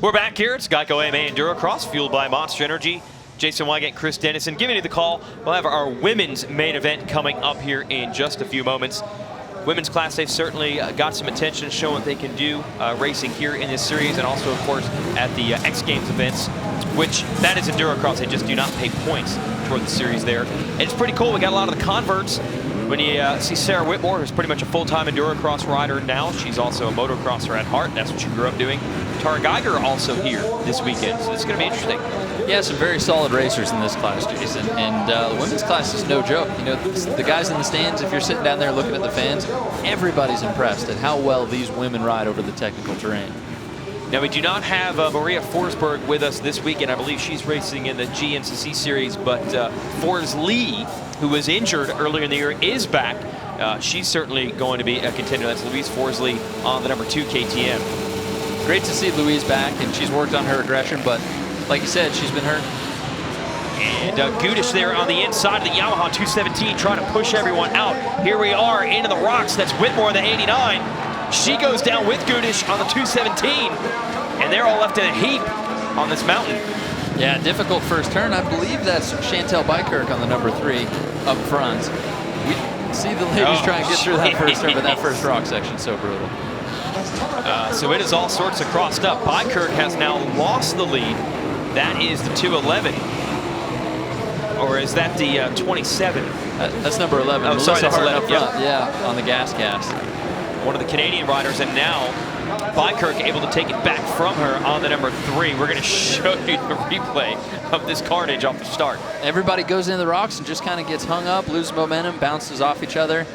We're back here. It's Geico AMA Endurocross, fueled by Monster Energy. Jason Wygant, Chris Dennison giving you the call. We'll have our women's main event coming up here in just a few moments. Women's class, they've certainly got some attention, showing what they can do racing here in this series, and also, of course, at the X Games events, which that is Endurocross. They just do not pay points toward the series there. And it's pretty cool. We got a lot of the converts. When you see Sarah Whitmore, who's pretty much a full-time Endurocross rider now. She's also a motocrosser at heart. That's what she grew up doing. Tara Geiger also here this weekend, so it's going to be interesting. Yeah, some very solid racers in this class, Jason. And the women's class is no joke. You know, the guys in the stands, if you're sitting down there looking at the fans, everybody's impressed at how well these women ride over the technical terrain. Now, we do not have Maria Forsberg with us this weekend. I believe she's racing in the GNCC series, but Forz Lee, who was injured earlier in the year, is back. She's certainly going to be a contender. That's Louise Forsley on the #2 KTM. Great to see Louise back, and she's worked on her aggression, but like you said, she's been hurt. And Gudish there on the inside of the Yamaha 217 trying to push everyone out. Here we are into the rocks. That's Whitmore in the 89. She goes down with Gudish on the 217, and they're all left in a heap on this mountain. Yeah, difficult first turn. I believe that's Chantel Bykirk on the #3 up front. We see the ladies try and get through that first turn, but that first rock section so brutal. So it is all sorts of crossed up. Bykirk has now lost the lead. That is the 211. Or is that the 27? That's number 11. Oh, sorry, that's 11. Up front. Yeah, on the gas cast. One of the Canadian riders, and now Bykirk able to take it back from her on the #3. We're going to show you the replay of this carnage off the start. Everybody goes into the rocks and just kind of gets hung up, loses momentum, bounces off each other.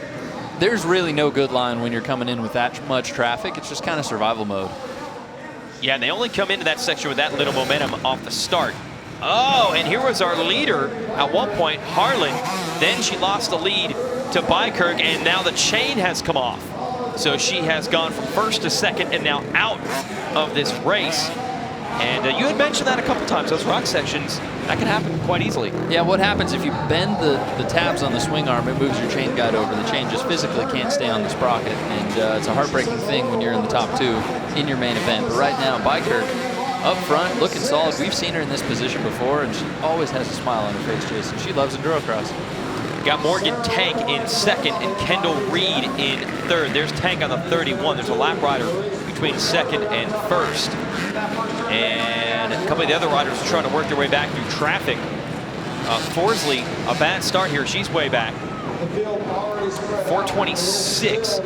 There's really no good line when you're coming in with that much traffic. It's just kind of survival mode. Yeah, and they only come into that section with that little momentum off the start. Oh, and here was our leader at one point, Harlan. Then she lost the lead to Bykirk, and now the chain has come off. So she has gone from first to second and now out of this race. And you had mentioned that a couple times, those rock sections, that can happen quite easily. Yeah, what happens if you bend the tabs on the swing arm, it moves your chain guide over. The chain just physically can't stay on the sprocket. And it's a heartbreaking thing when you're in the top 2 in your main event. But right now, Bykirk up front, looking solid. We've seen her in this position before, and she always has a smile on her face, Jason. She loves Endurocross. Got Morgan Tank in second and Kendall Reed in third. There's Tank on the 31. There's a lap rider between second and first. And a couple of the other riders are trying to work their way back through traffic. Forsley, a bad start here. She's way back. 426.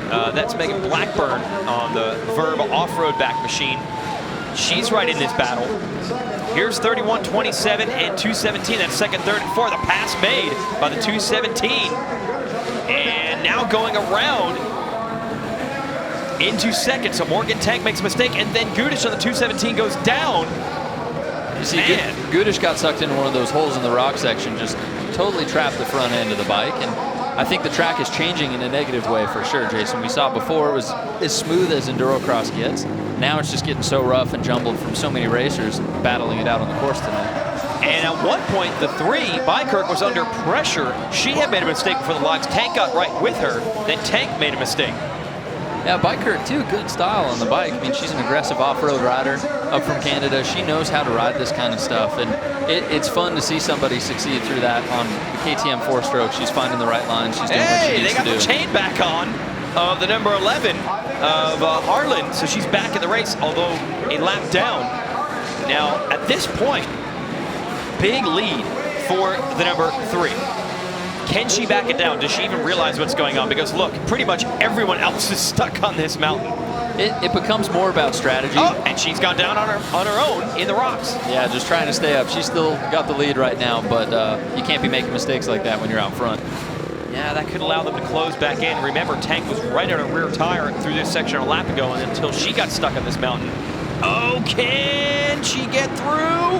That's Megan Blackburn on the Verb off-road back machine. She's right in this battle. Here's 31, 27, and 217. That's second, third, and fourth. The pass made by the 217. And now going around into second. So Morgan Tank makes a mistake, and then Gudish on the 217 goes down. You see, Gudish got sucked into one of those holes in the rock section, just totally trapped the front end of the bike. And I think the track is changing in a negative way for sure, Jason. We saw before it was as smooth as Endurocross gets. Now it's just getting so rough and jumbled from so many racers battling it out on the course tonight. And at one point, the 3, Bykirk was under pressure. She had made a mistake before the lines. Tank got right with her. Then Tank made a mistake. Yeah, Bykirk too, good style on the bike. I mean, she's an aggressive off-road rider up from Canada. She knows how to ride this kind of stuff, and it's fun to see somebody succeed through that on the KTM 4-stroke. She's finding the right line. She's doing what she needs to do. They got the chain back on of the number 11 of Harlan, so she's back in the race, although a lap down. Now, at this point, big lead for the number 3. Can she back it down? Does she even realize what's going on? Because look, pretty much everyone else is stuck on this mountain. It becomes more about strategy. Oh, and she's gone down on her own in the rocks. Yeah, just trying to stay up. She's still got the lead right now, but you can't be making mistakes like that when you're out front. Yeah, that could allow them to close back in. Remember, Tank was right on her rear tire through this section a lap ago, and until she got stuck on this mountain. Oh, can she get through?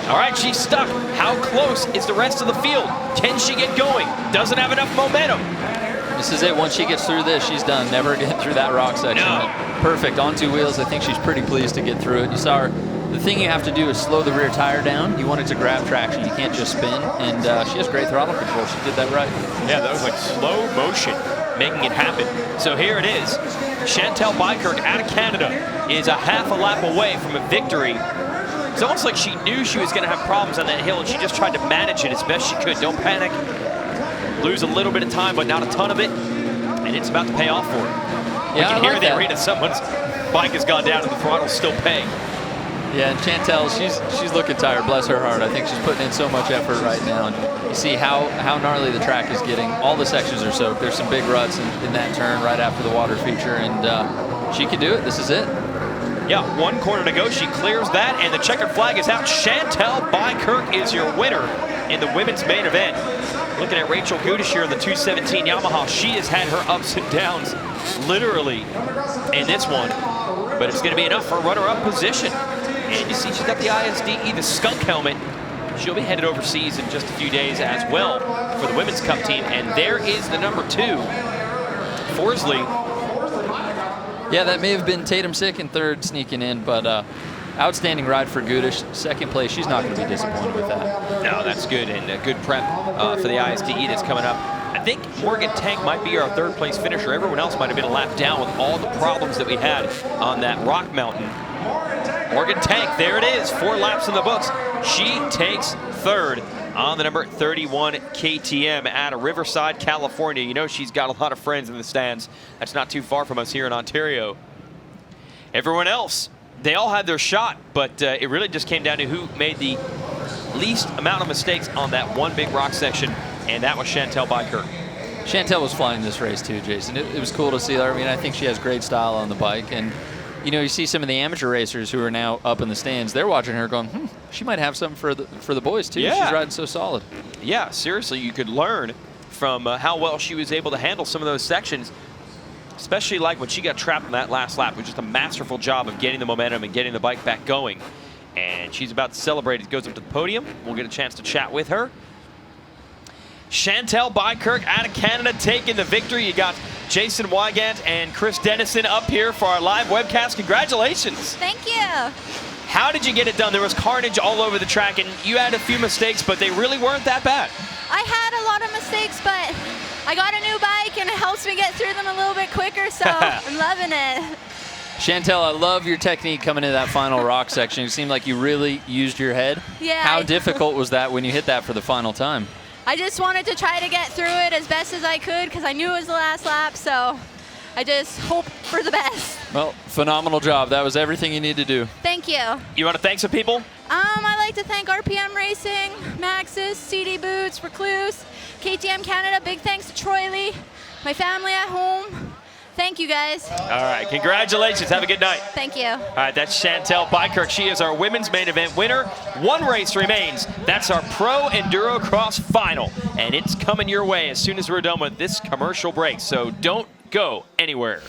All right, she's stuck. How close is the rest of the field? Can she get going? Doesn't have enough momentum. This is it. Once she gets through this, she's done. Never get through that rock section. No. Perfect. On 2 wheels. I think she's pretty pleased to get through it. You saw her. The thing you have to do is slow the rear tire down. You want it to grab traction. You can't just spin. And she has great throttle control. She did that right. Yeah, that was like slow motion. making it happen. So here it is. Chantel Bykirk out of Canada is a half a lap away from a victory. It's almost like she knew she was going to have problems on that hill, and she just tried to manage it as best she could. Don't panic. Lose a little bit of time, but not a ton of it, and it's about to pay off for her. Yeah, we can hear in the arena someone's bike has gone down and the throttle's still paying. Yeah, and Chantel, she's looking tired, bless her heart. I think she's putting in so much effort right now. And you see how gnarly the track is getting. All the sections are soaked. There's some big ruts in that turn right after the water feature, and she can do it. This is it. Yeah, 1 corner to go. She clears that, and the checkered flag is out. Chantel Bykirk is your winner in the women's main event. Looking at Rachel Gudish here in the 217 Yamaha, she has had her ups and downs, literally, in this one. But it's going to be enough for a runner-up position. And you see she's got the ISDE, the skunk helmet. She'll be headed overseas in just a few days as well for the women's cup team. And there is the number 2, Forsley. Yeah, that may have been Tatum Sick in third sneaking in, but outstanding ride for Gudish. Second place, she's not going to be disappointed with that. No, that's good, and a good prep for the ISDE that's coming up. I think Morgan Tank might be our 3rd place finisher. Everyone else might have been a lap down with all the problems that we had on that rock mountain. Morgan Tank, there it is, 4 laps in the books. She takes 3rd on the number 31 KTM out of Riverside, California. You know she's got a lot of friends in the stands. That's not too far from us here in Ontario. Everyone else, they all had their shot, but it really just came down to who made the least amount of mistakes on that one big rock section, and that was Chantel Bykirk. Chantel was flying this race too, Jason. It was cool to see her. I mean, I think she has great style on the bike, and you know, you see some of the amateur racers who are now up in the stands. They're watching her going, she might have something for the boys too. Yeah. She's riding so solid. Yeah, seriously, you could learn from how well she was able to handle some of those sections, especially like when she got trapped in that last lap. It was just a masterful job of getting the momentum and getting the bike back going. And she's about to celebrate. It goes up to the podium. We'll get a chance to chat with her. Chantel Bykirk out of Canada taking the victory. You got Jason Wygant and Chris Dennison up here for our live webcast. Congratulations. Thank you. How did you get it done? There was carnage all over the track, and you had a few mistakes, but they really weren't that bad. I had a lot of mistakes, but I got a new bike, and it helps me get through them a little bit quicker, so I'm loving it. Chantel, I love your technique coming into that final rock section. It seemed like you really used your head. Yeah. How difficult was that when you hit that for the final time? I just wanted to try to get through it as best as I could because I knew it was the last lap, so I just hope for the best. Well, phenomenal job. That was everything you need to do. Thank you. You want to thank some people? I'd like to thank RPM Racing, Maxis, CD Boots, Recluse, KTM Canada. Big thanks to Troy Lee, my family at home. Thank you, guys. All right, congratulations. Have a good night. Thank you. All right, that's Chantel Bykirk. She is our women's main event winner. 1 race remains. That's our Pro Endurocross final, and it's coming your way as soon as we're done with this commercial break, so don't go anywhere.